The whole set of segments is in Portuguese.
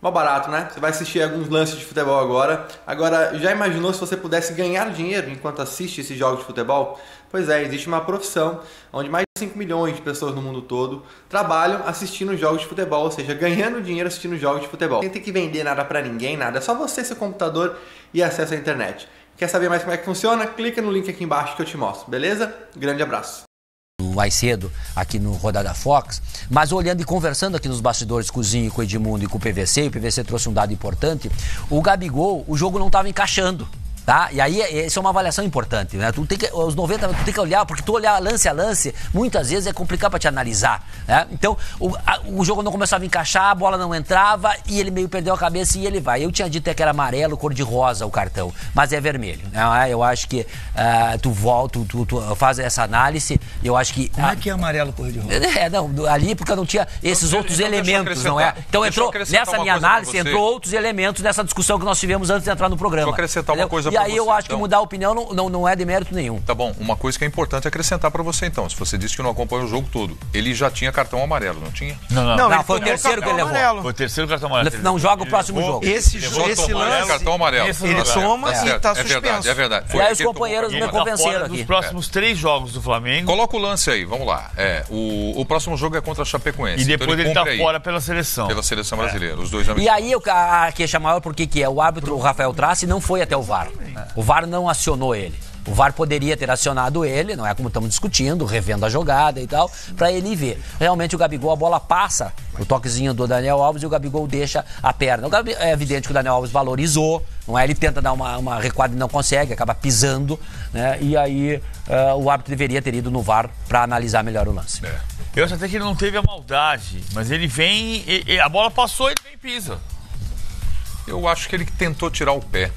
Mó barato, né? Você vai assistir alguns lances de futebol agora. Agora, já imaginou se você pudesse ganhar dinheiro enquanto assiste esses jogos de futebol? Pois é, existe uma profissão onde mais de 5 milhões de pessoas no mundo todo trabalham assistindo jogos de futebol, ou seja, ganhando dinheiro assistindo jogos de futebol. Sem ter que vender nada pra ninguém, nada. É só você, seu computador e acesso à internet. Quer saber mais como é que funciona? Clica no link aqui embaixo que eu te mostro, beleza? Grande abraço. Mais cedo aqui no Rodada Fox, mas olhando e conversando aqui nos bastidores com o Zinho, com o Edmundo e com o PVC, e o PVC trouxe um dado importante, o Gabigol, o jogo não estava encaixando. Tá? E aí, isso é uma avaliação importante, né? Os 90, tu tem que olhar, porque tu olhar lance a lance, muitas vezes é complicado para te analisar, né? Então, o jogo não começava a encaixar, a bola não entrava e ele meio perdeu a cabeça e ele vai. Eu tinha dito que era amarelo, cor de rosa o cartão, mas é vermelho, né? Eu acho que tu volta, tu faz essa análise, eu acho que... Como é que é amarelo, cor de rosa? Não, ali porque não tinha esses outros elementos, não é? Então entrou, nessa minha análise, entrou outros elementos nessa discussão que nós tivemos antes de entrar no programa. Vou acrescentar uma coisa. E aí eu acho que mudar a opinião não é de mérito nenhum. Tá bom, uma coisa que é importante acrescentar pra você então. Se você disse que não acompanha o jogo todo, ele já tinha cartão amarelo, não tinha? Não, foi o terceiro que ele levou. Amarelo. Foi o terceiro cartão amarelo. Não joga o próximo jogo. Esse lance, cartão amarelo. ele toma e tá suspenso. É verdade. E aí os companheiros me convenceram aqui. Nos próximos 3 jogos do Flamengo. Coloca o lance aí, vamos lá. O próximo jogo é contra a Chapecoense. E depois então ele tá fora pela seleção. Pela seleção brasileira, os dois E aí a queixa maior, porque que é o árbitro, o Rafael Trace, não foi até o VAR. O VAR não acionou ele. O VAR poderia ter acionado ele, não é como estamos discutindo, revendo a jogada e tal, pra ele ver. Realmente o Gabigol, a bola passa, o toquezinho do Daniel Alves e o Gabigol deixa a perna. É evidente que o Daniel Alves valorizou, não é? Ele tenta dar uma recuada e não consegue, acaba pisando, né? E aí o árbitro deveria ter ido no VAR pra analisar melhor o lance. Eu acho até que ele não teve a maldade, mas ele vem, a bola passou e ele vem e pisa. Eu acho que ele tentou tirar o pé.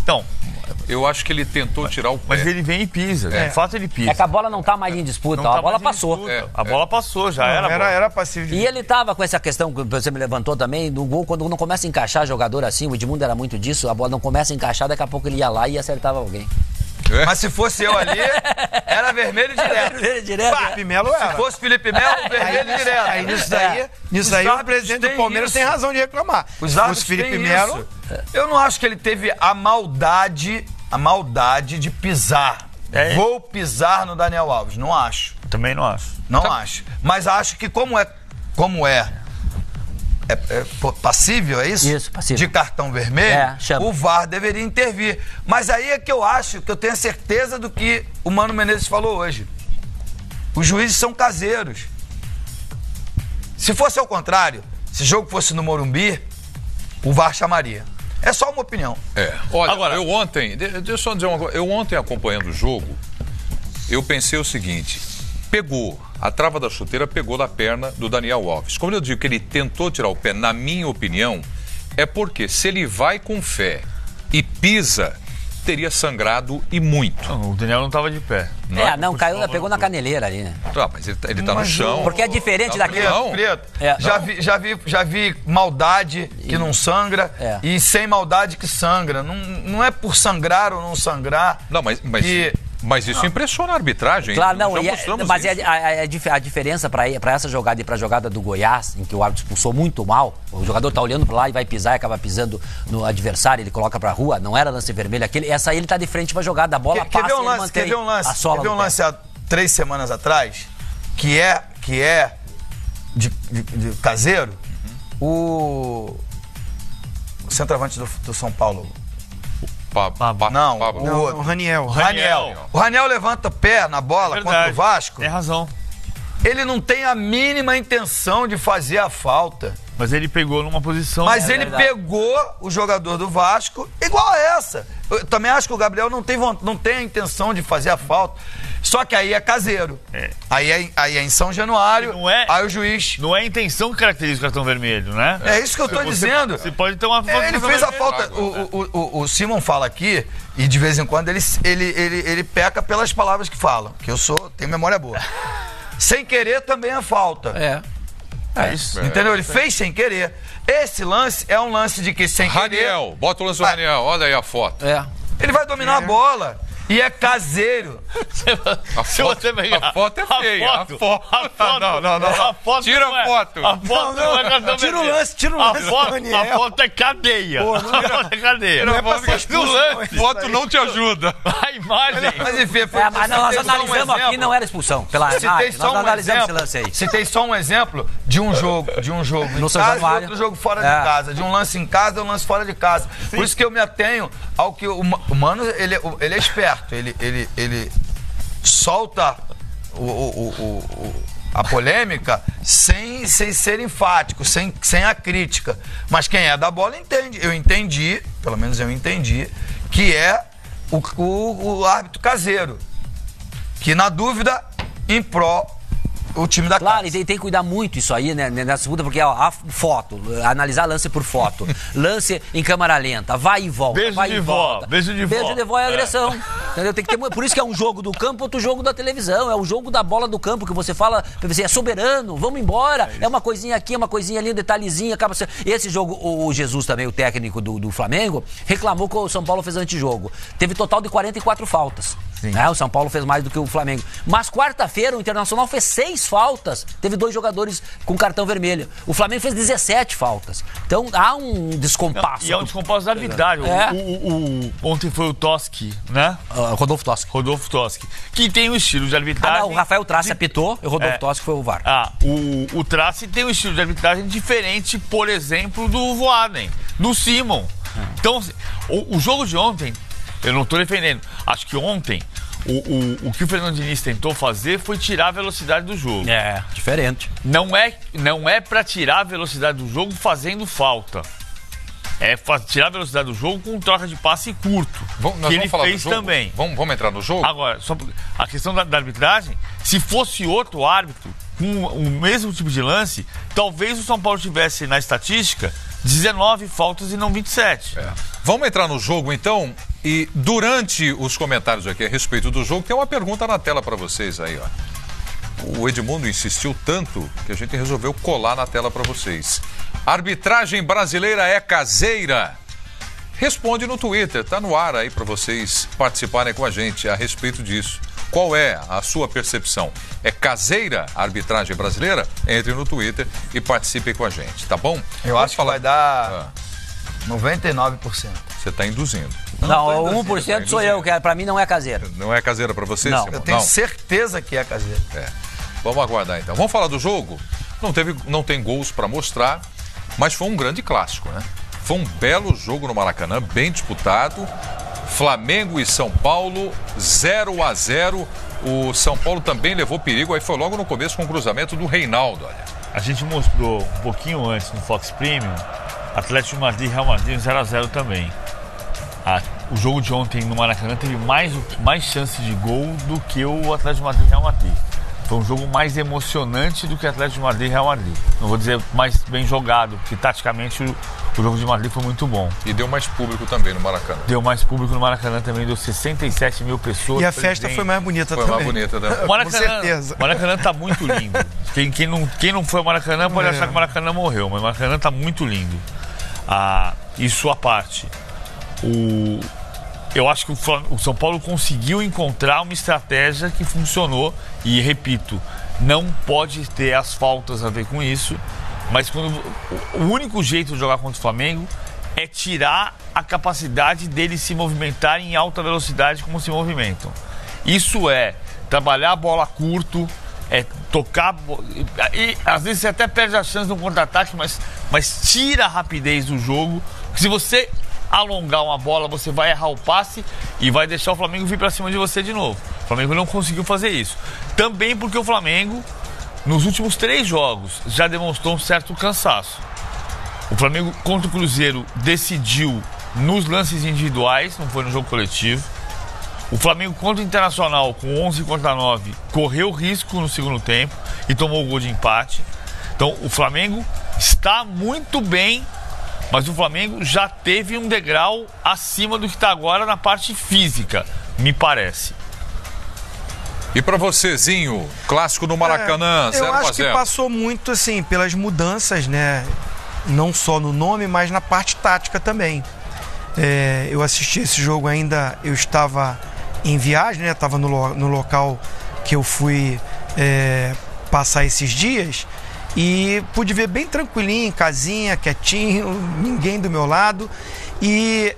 Então, eu acho que ele tentou tirar o pé. Mas ele vem e pisa, de fato ele pisa. É que a bola não tá mais em disputa, a bola passou. A bola passou, já era passivo. E ele tava com essa questão que você me levantou também, do gol, quando não começa a encaixar jogador assim, o Edmundo era muito disso, a bola não começa a encaixar, daqui a pouco ele ia lá e acertava alguém. Mas se fosse eu ali, era vermelho direto. Vermelho direto. Felipe Melo era. Se fosse Felipe Melo, vermelho direto. Aí nisso aí o presidente do Palmeiras tem razão de reclamar. Os árbitros Felipe Melo, eu não acho que ele teve a maldade de pisar. Vou pisar no Daniel Alves. Não acho. Também não acho. Não acho. Mas acho que como é passível, é isso? Isso, passível. De cartão vermelho, o VAR deveria intervir. Mas aí é que eu acho, que eu tenho a certeza do que o Mano Menezes falou hoje. Os juízes são caseiros. Se fosse ao contrário, se o jogo fosse no Morumbi, o VAR chamaria. É só uma opinião. Olha, agora, eu ontem, deixa eu só dizer uma coisa, eu ontem acompanhando o jogo, eu pensei o seguinte, a trava da chuteira pegou na perna do Daniel Alves. Como eu digo que ele tentou tirar o pé, na minha opinião, é porque se ele vai com fé e pisa, teria sangrado e muito. Não, o Daniel não estava de pé. Caiu, pegou na caneleira ali, né? Mas ele tá no chão. Porque é diferente daquele... Preto. Já vi maldade que não sangra e sem maldade que sangra. Não é por sangrar ou não sangrar. Não, mas isso impressiona a arbitragem. Claro, mas a diferença para essa jogada e para a jogada do Goiás, em que o árbitro expulsou muito mal, o jogador tá olhando para lá e vai pisar e acaba pisando no adversário, ele coloca para a rua, não era lance vermelho, essa aí ele tá de frente para a jogada, a bola passa e ele mantém a sola. Quer ver um lance há 3 semanas atrás, que é de caseiro? O centroavante do São Paulo. O Raniel. O Raniel levanta o pé na bola contra o Vasco. Tem razão. Ele não tem a mínima intenção de fazer a falta. Mas ele pegou numa posição... Mas ele pegou o jogador do Vasco igual a essa. Eu também acho que o Gabriel não tem a intenção de fazer a falta. Só que aí é caseiro. Aí é em São Januário, aí o juiz... Não é a intenção que caracteriza o cartão vermelho, né? É isso que eu tô dizendo. Você pode ter uma falta. Ele fez a falta. O Simon fala aqui, e de vez em quando ele peca pelas palavras que falam. Que eu tenho memória boa. Sem querer também é falta. É isso. Entendeu? Ele fez sem querer. Esse lance é um lance de que sem querer... Raniel, bota o lance do Raniel, olha aí a foto. Ele vai dominar a bola. E é caseiro. A foto é feia. A foto. Não. Tira a foto. A foto não é cartão Tira o vermelho. lance, A foto é cadeia. Pô, A foto é cadeia. não é pra ser expulso, No lance. Foto não te ajuda. A imagem. Mas enfim, Mas nós analisamos aqui, não era expulsão. Pela Citei análise, só nós um analisamos esse exemplo. lance aí. Citei só um exemplo de um jogo No em São casa e Januário. outro jogo fora É. de casa. De um lance em casa e um lance fora de casa. Por isso que eu me atenho ao que o Mano, ele é esperto. Ele solta a polêmica sem ser enfático, sem a crítica. Mas quem é da bola entende. Eu entendi, pelo menos eu entendi, que é o árbitro caseiro. Que na dúvida, em pró o time da Claro, casa. e tem que cuidar muito isso aí, né, nessa disputa, porque ó, a foto, analisar lance por foto, lance em câmera lenta, vai e volta, Beijo vai de e vó, volta. beijo de vó. É agressão. Entendeu? Tem que ter, por isso que é um jogo do campo, outro jogo da televisão, é o jogo da bola do campo, que você fala, você é soberano, vamos embora, é uma coisinha aqui, uma coisinha ali, um detalhezinho, acaba sendo... Esse jogo, o Jesus também, o técnico do Flamengo, reclamou que o São Paulo fez antijogo. Teve total de 44 faltas. Né? O São Paulo fez mais do que o Flamengo. Mas quarta-feira o Internacional fez 6 faltas. Teve 2 jogadores com cartão vermelho. O Flamengo fez 17 faltas. Então há um descompasso. E é um descompasso da arbitragem. Ontem foi o Toski, né? Rodolfo Toski. Rodolfo Toski. Que tem um estilo de arbitragem. O Rafael Trace apitou e o Rodolfo Toski foi o VAR. O Trace tem um estilo de arbitragem diferente, por exemplo, do Voaden, do Simon. Então, o jogo de ontem, eu não estou defendendo. Acho que ontem, o que o Fernando Diniz tentou fazer foi tirar a velocidade do jogo. É, diferente. Não é para tirar a velocidade do jogo fazendo falta. É tirar a velocidade do jogo com troca de passe curto. Que ele fez também. Vamos entrar no jogo? Agora, só a questão da arbitragem, se fosse outro árbitro com o mesmo tipo de lance, talvez o São Paulo tivesse na estatística 19 faltas e não 27. Vamos entrar no jogo, então, e durante os comentários aqui a respeito do jogo, tem uma pergunta na tela para vocês aí, ó. O Edmundo insistiu tanto que a gente resolveu colar na tela para vocês. Arbitragem brasileira é caseira? Responde no Twitter, tá no ar aí para vocês participarem com a gente a respeito disso. Qual é a sua percepção? É caseira a arbitragem brasileira? Entre no Twitter e participe com a gente, tá bom? Eu acho que vai dar 99%. Você está induzindo. Não, 1% sou eu, que pra mim não é caseira. Não é caseira para você, Não. Simão? Eu tenho certeza que é caseira. Vamos aguardar então. Vamos falar do jogo? Não tem gols para mostrar, mas foi um grande clássico, né? Foi um belo jogo no Maracanã, bem disputado. Flamengo e São Paulo, 0-0. O São Paulo também levou perigo, aí foi logo no começo com o cruzamento do Reinaldo, olha. A gente mostrou um pouquinho antes no Fox Premium, Atlético de Madrid e Real Madrid 0-0 também. O jogo de ontem no Maracanã teve mais chance de gol do que o Atlético de Madrid e Real Madrid. Foi um jogo mais emocionante do que Atlético de Madrid e Real Madrid. Não vou dizer mais bem jogado, porque taticamente o jogo de Madrid foi muito bom. E deu mais público também no Maracanã. Deu mais público no Maracanã também, deu 67 mil pessoas. E a festa foi mais bonita também. Foi mais bonita, né? Com certeza. O Maracanã tá muito lindo. Quem não foi ao Maracanã pode achar que o Maracanã morreu, mas o Maracanã tá muito lindo. Isso à parte. Eu acho que o São Paulo conseguiu encontrar uma estratégia que funcionou e, repito, não pode ter as faltas a ver com isso, mas o único jeito de jogar contra o Flamengo é tirar a capacidade deles se movimentarem em alta velocidade como se movimentam. Isso é trabalhar a bola curto, é tocar... E às vezes você até perde a chance de um contra-ataque, mas tira a rapidez do jogo, porque se você alongar uma bola, você vai errar o passe e vai deixar o Flamengo vir para cima de você de novo. O Flamengo não conseguiu fazer isso. Também porque o Flamengo, nos últimos 3 jogos, já demonstrou um certo cansaço. O Flamengo contra o Cruzeiro decidiu nos lances individuais, não foi no jogo coletivo. O Flamengo contra o Internacional, com 11 contra 9, correu risco no segundo tempo e tomou o gol de empate. Então o Flamengo está muito bem, mas o Flamengo já teve um degrau acima do que está agora na parte física, me parece. E para você, Zinho, clássico no Maracanã, 0-0. Eu acho que passou muito, assim, pelas mudanças, né? Não só no nome, mas na parte tática também. Eu assisti esse jogo ainda, eu estava em viagem, né? Tava no local que eu fui passar esses dias e pude ver bem tranquilinho, em casinha, quietinho, ninguém do meu lado. E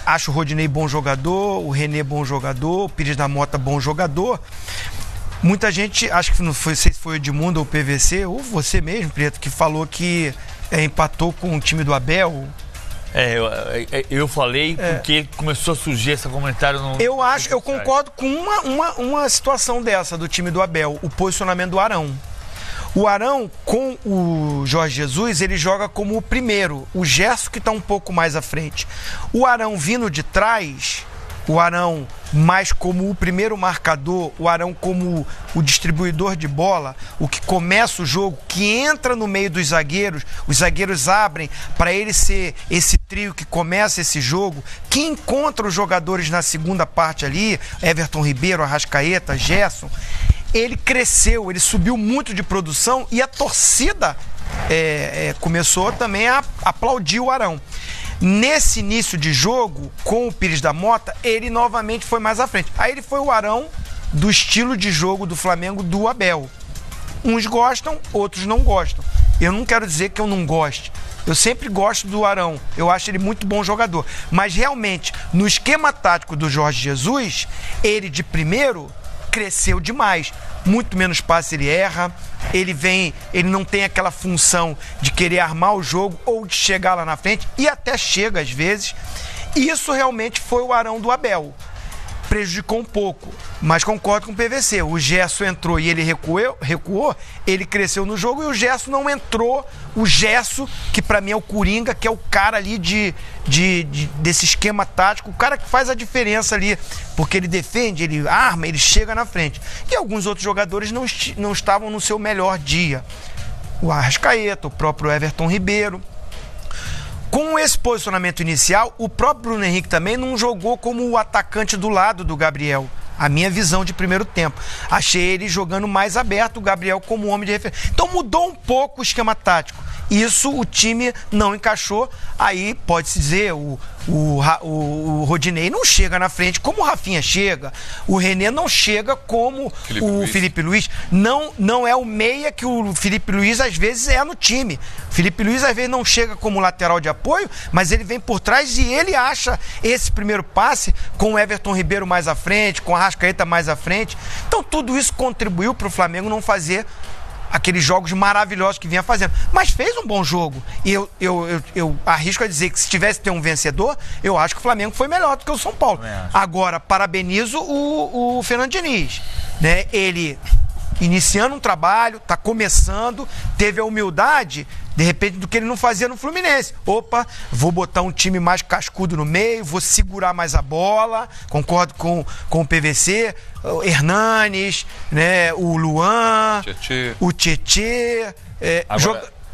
acho o Rodinei bom jogador, o René bom jogador, o Pires da Mota bom jogador. Muita gente, acho que não sei se foi o Edmundo ou o PVC, ou você mesmo, Preto, que falou que empatou com o time do Abel. Eu falei porque começou a surgir esse comentário no... Eu concordo com uma situação dessa do time do Abel, o posicionamento do Arão. O Arão, com o Jorge Jesus, ele joga como o primeiro, o Gerson que está um pouco mais à frente. O Arão vindo de trás, o Arão mais como o primeiro marcador, o Arão como o distribuidor de bola, o que começa o jogo, que entra no meio dos zagueiros, os zagueiros abrem para ele ser esse trio que começa esse jogo, que encontra os jogadores na segunda parte ali, Everton Ribeiro, Arrascaeta, Gerson. Ele cresceu, ele subiu muito de produção e a torcida começou também a aplaudir o Arão. Nesse início de jogo, com o Pires da Mota, ele novamente foi mais à frente. Aí ele foi o Arão do estilo de jogo do Flamengo do Abel. Uns gostam, outros não gostam. Eu não quero dizer que eu não goste. Eu sempre gosto do Arão, eu acho ele muito bom jogador. Mas realmente, no esquema tático do Jorge Jesus, ele de primeiro cresceu demais. Muito menos passe ele erra, ele não tem aquela função de querer armar o jogo ou de chegar lá na frente, e até chega às vezes. Isso realmente foi o Arão do Abel. Prejudicou um pouco, mas concordo com o PVC. O Gerson entrou e ele recuou, ele cresceu no jogo, e o Gerson não entrou. O Gerson, que pra mim é o Coringa, que é o cara ali desse esquema tático, o cara que faz a diferença ali, porque ele defende, ele arma, ele chega na frente. E alguns outros jogadores não estavam no seu melhor dia. O Arrascaeta, o próprio Everton Ribeiro. Com esse posicionamento inicial, o próprio Bruno Henrique também não jogou como o atacante do lado do Gabriel. A minha visão de primeiro tempo. Achei ele jogando mais aberto, o Gabriel como homem de referência. Então mudou um pouco o esquema tático. Isso o time não encaixou. Aí pode-se dizer, o Rodinei não chega na frente como o Rafinha chega. O René não chega como Felipe Luiz. Não é o meia que o Felipe Luiz às vezes é no time. O Felipe Luiz às vezes não chega como lateral de apoio, mas ele vem por trás e ele acha esse primeiro passe com o Everton Ribeiro mais à frente, com a Arrascaeta mais à frente. Então tudo isso contribuiu para o Flamengo não fazer aqueles jogos maravilhosos que vinha fazendo. Mas fez um bom jogo. E eu arrisco a dizer que se tivesse ter um vencedor, eu acho que o Flamengo foi melhor do que o São Paulo. Agora, parabenizo o Fernando Diniz. Né? Ele iniciando um trabalho, está começando, teve a humildade, de repente, do que ele não fazia no Fluminense. Opa, vou botar um time mais cascudo no meio, vou segurar mais a bola, concordo com o PVC, o Hernanes, né, o Luan, o Tietê,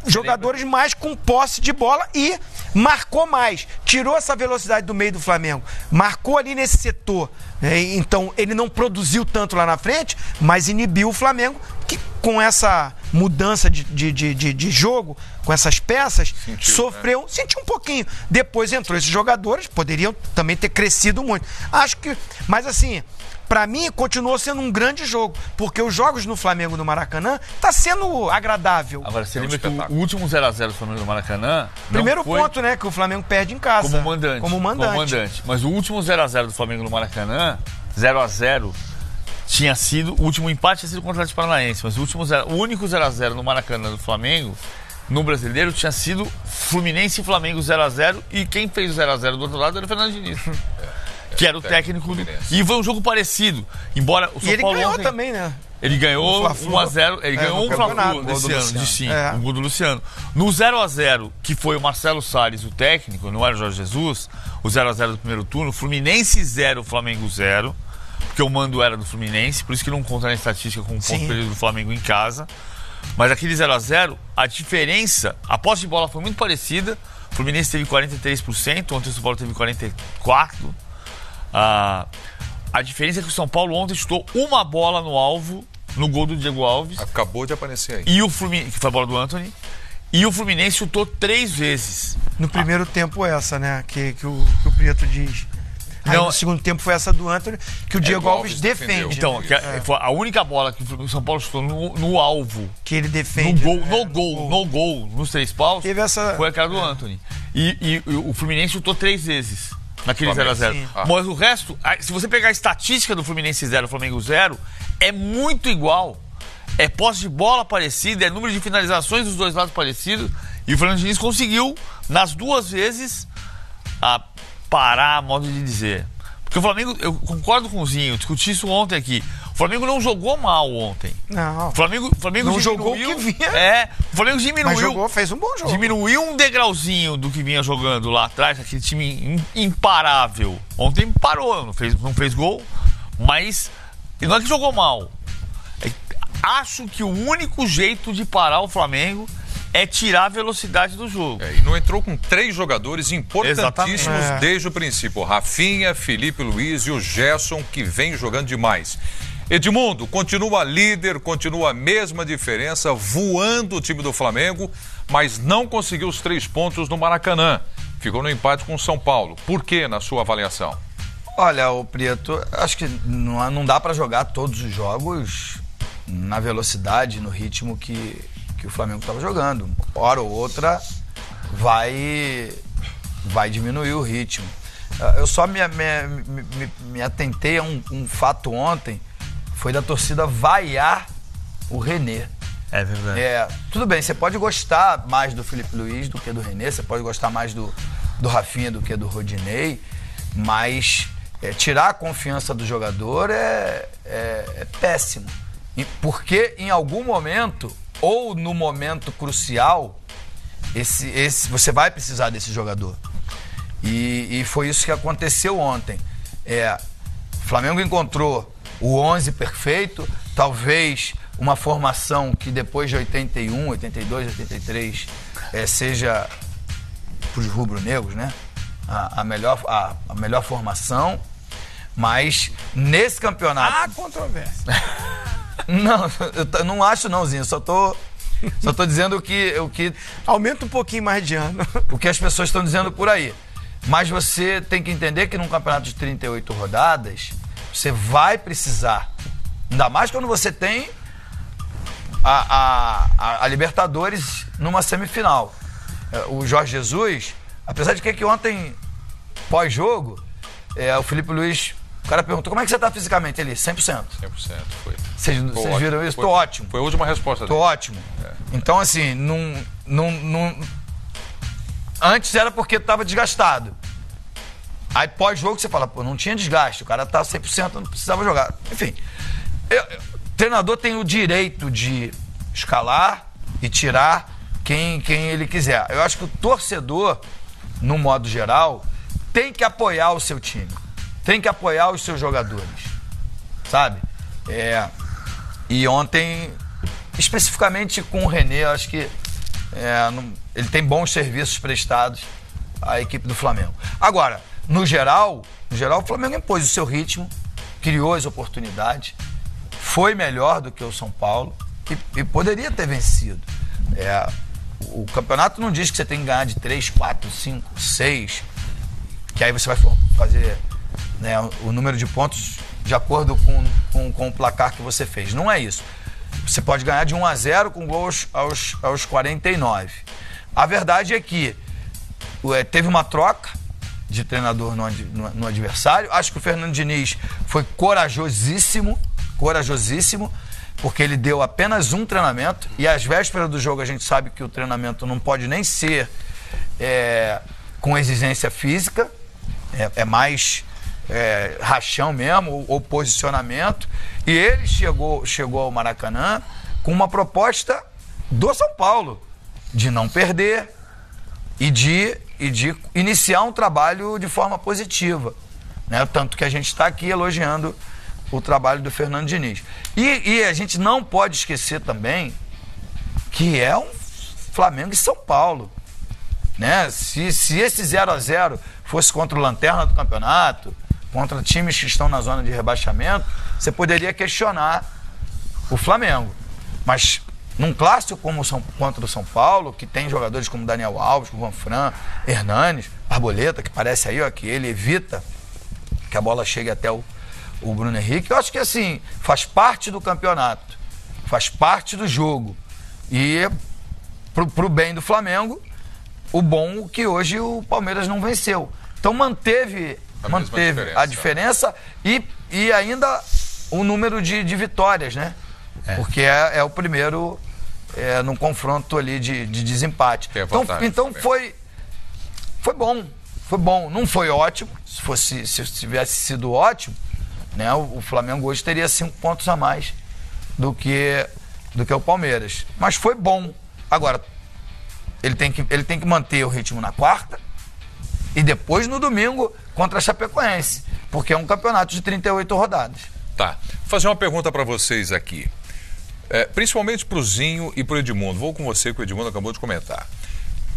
jogadores mais com posse de bola, e marcou mais, tirou essa velocidade do meio do Flamengo, marcou ali nesse setor, né? Então ele não produziu tanto lá na frente, mas inibiu o Flamengo, que com essa mudança de jogo, com essas peças, sentiu um pouquinho. Depois entrou esses jogadores, poderiam também ter crescido muito. Acho que, mas assim, pra mim continuou sendo um grande jogo, porque os jogos no Flamengo no Maracanã tá sendo agradável. Agora, você lembra que o último 0x0 do Flamengo no Maracanã... Primeiro ponto, né, que o Flamengo perde em casa. Como mandante. Mas o último 0x0 do Flamengo no Maracanã, 0x0, tinha sido... O último empate tinha sido contra o Atlético Paranaense, mas o único 0x0 no Maracanã do Flamengo, no Brasileiro, tinha sido Fluminense e Flamengo 0x0, e quem fez o 0x0 do outro lado era o Fernando Diniz. Que era o técnico do... E foi um jogo parecido. Embora o São Paulo ganhou também, né? Ele ganhou 1x0. Ele ganhou um Fla-Flu desse ano, de 5. O gol do Luciano. No 0x0, que foi o Marcelo Salles, o técnico, não era o Jorge Jesus, o 0x0 do primeiro turno, Fluminense 0, Flamengo 0, porque o mando era do Fluminense, por isso que não conta na estatística com o ponto perdido do Flamengo em casa. Mas aquele 0x0, a diferença, a posse de bola foi muito parecida. O Fluminense teve 43%, ontem o São Paulo teve 44%. A diferença é que o São Paulo ontem chutou uma bola no alvo, no gol do Diego Alves. Acabou de aparecer aí. E o Fluminense, que foi a bola do Antony. E o Fluminense chutou 3 vezes. No primeiro tempo essa, né? Que o Prieto diz. Aí no segundo tempo foi essa do Antony, que o Diego Alves defende. Então, foi a única bola que o São Paulo chutou no alvo. Que ele defende. No gol, nos 3 paus, foi aquela do Antony. E o Fluminense chutou 3 vezes naquele 0x0. Mas o resto, se você pegar a estatística do Fluminense 0, Flamengo 0, é muito igual. É posse de bola parecido, é número de finalizações dos dois lados parecido. E o Fernando Diniz conseguiu, nas 2 vezes, parar, modo de dizer. Porque o Flamengo, eu concordo com o Zinho, discuti isso ontem aqui. O Flamengo não jogou mal ontem. Não. O Flamengo não jogou o que vinha. O Flamengo diminuiu. Mas fez um bom jogo. Diminuiu um degrauzinho do que vinha jogando lá atrás, aquele time imparável. Ontem parou, não fez gol, mas não é que jogou mal. Acho que o único jeito de parar o Flamengo é tirar a velocidade do jogo. E não entrou com 3 jogadores importantíssimos desde o princípio. O Rafinha, Felipe Luiz e o Gerson, que vem jogando demais. Edmundo, continua líder, continua a mesma diferença, voando o time do Flamengo, mas não conseguiu os 3 pontos no Maracanã. Ficou no empate com o São Paulo. Por quê, na sua avaliação? Olha, o Prieto, acho que não dá para jogar todos os jogos na velocidade, no ritmo que o Flamengo estava jogando. Hora ou outra vai diminuir o ritmo. Eu só me atentei a um fato ontem, foi da torcida vaiar o René. É verdade. Tudo bem, você pode gostar mais do Felipe Luiz do que do René, você pode gostar mais do Rafinha do que do Rodinei, mas tirar a confiança do jogador é péssimo. Porque em algum momento, ou no momento crucial, você vai precisar desse jogador. E foi isso que aconteceu ontem. O Flamengo encontrou o 11 perfeito, talvez uma formação que depois de 81, 82, 83 seja para os rubro-negros, né? A melhor formação, mas nesse campeonato... Há controvérsia. Não, eu não acho não, Zinho, só tô dizendo o que... Aumenta um pouquinho mais de ano. O que as pessoas estão dizendo por aí. Mas você tem que entender que num campeonato de 38 rodadas, você vai precisar, ainda mais quando você tem a Libertadores numa semifinal. O Jorge Jesus, apesar de que ontem, pós-jogo, o Felipe Luiz, o cara perguntou, como é que você tá fisicamente? Ele, 100%. 100%, foi. Vocês viram isso? Tô ótimo. Foi a última resposta dele. Tô ótimo. Então, assim, antes era porque tava desgastado. Aí pós-jogo você fala, não tinha desgaste, o cara tá 100%, não precisava jogar. Enfim, o treinador tem o direito de escalar e tirar quem ele quiser. Eu acho que o torcedor, no modo geral, tem que apoiar o seu time. Tem que apoiar os seus jogadores, sabe? E ontem, especificamente com o René, eu acho que ele tem bons serviços prestados à equipe do Flamengo. Agora, no geral, o Flamengo impôs o seu ritmo, criou as oportunidades, foi melhor do que o São Paulo e poderia ter vencido. O campeonato não diz que você tem que ganhar de 3, 4, 5, 6, que aí você vai fazer... o número de pontos de acordo com o placar que você fez. Não é isso. Você pode ganhar de 1-0 com gols aos 49. A verdade é que teve uma troca de treinador no adversário. Acho que o Fernando Diniz foi corajosíssimo, porque ele deu apenas um treinamento e às vésperas do jogo a gente sabe que o treinamento não pode nem ser com exigência física, é mais... rachão mesmo, ou posicionamento, e ele chegou ao Maracanã com uma proposta do São Paulo de não perder e de iniciar um trabalho de forma positiva, né? Tanto que a gente está aqui elogiando o trabalho do Fernando Diniz. E a gente não pode esquecer também que é um Flamengo e São Paulo, né? Se esse 0-0 fosse contra o Lanterna do campeonato, contra times que estão na zona de rebaixamento, você poderia questionar o Flamengo. Mas num clássico contra o São Paulo, que tem jogadores como Daniel Alves, como Vanfran, Hernanes, Arboleta, que parece aí, que ele evita que a bola chegue até o Bruno Henrique. Eu acho que, assim, faz parte do campeonato, faz parte do jogo. E pro bem do Flamengo, o bom é que hoje o Palmeiras não venceu. Então manteve a diferença e ainda o número de vitórias, né? Porque é o primeiro num confronto ali de desempate. Então foi bom. Foi bom. Não foi ótimo. Se tivesse sido ótimo, né, o Flamengo hoje teria 5 pontos a mais do que o Palmeiras. Mas foi bom. Agora, ele tem que manter o ritmo na quarta e depois no domingo contra a Chapecoense, porque é um campeonato de 38 rodadas. Tá. Vou fazer uma pergunta para vocês aqui. Principalmente para o Zinho e para o Edmundo. Vou com você, que o Edmundo acabou de comentar.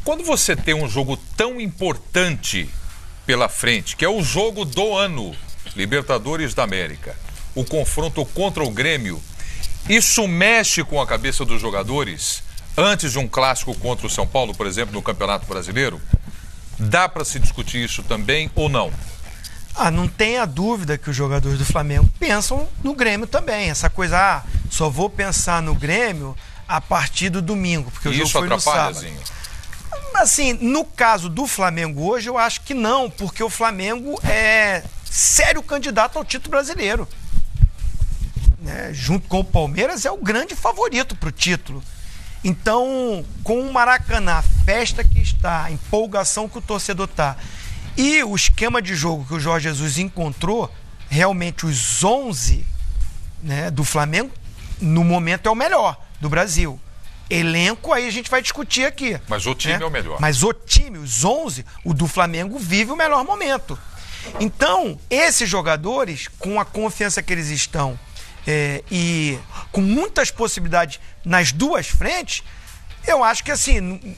Quando você tem um jogo tão importante pela frente, que é o jogo do ano, Libertadores da América, o confronto contra o Grêmio, isso mexe com a cabeça dos jogadores antes de um clássico contra o São Paulo, por exemplo, no Campeonato Brasileiro? Dá para se discutir isso também ou não? Não tenha dúvida que os jogadores do Flamengo pensam no Grêmio também. Essa coisa, só vou pensar no Grêmio a partir do domingo, porque o jogo foi no sábado. Zinho? Assim, no caso do Flamengo hoje, eu acho que não, porque o Flamengo é sério candidato ao título brasileiro. Junto com o Palmeiras, é o grande favorito para o título. Então, com o Maracanã, a festa que está, a empolgação que o torcedor está, e o esquema de jogo que o Jorge Jesus encontrou, realmente os 11, né, do Flamengo, no momento é o melhor do Brasil. Elenco, aí a gente vai discutir aqui. Mas o time é o melhor. Mas o time, os 11, o do Flamengo vive o melhor momento. Então, esses jogadores, com a confiança que eles estão e com muitas possibilidades nas duas frentes, eu acho que assim,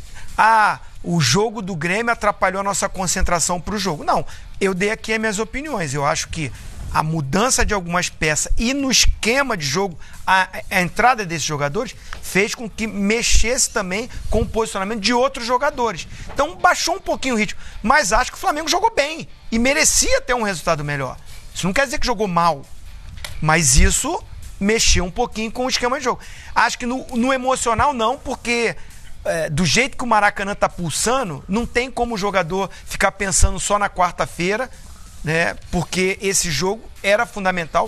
o jogo do Grêmio atrapalhou a nossa concentração para o jogo. Não, eu dei aqui as minhas opiniões. Eu acho que a mudança de algumas peças e no esquema de jogo, a entrada desses jogadores fez com que mexesse também com o posicionamento de outros jogadores. Então baixou um pouquinho o ritmo, mas acho que o Flamengo jogou bem e merecia ter um resultado melhor. Isso não quer dizer que jogou mal, mas isso mexeu um pouquinho com o esquema de jogo. Acho que no emocional não, porque do jeito que o Maracanã está pulsando, não tem como o jogador ficar pensando só na quarta-feira, né? Porque esse jogo era fundamental.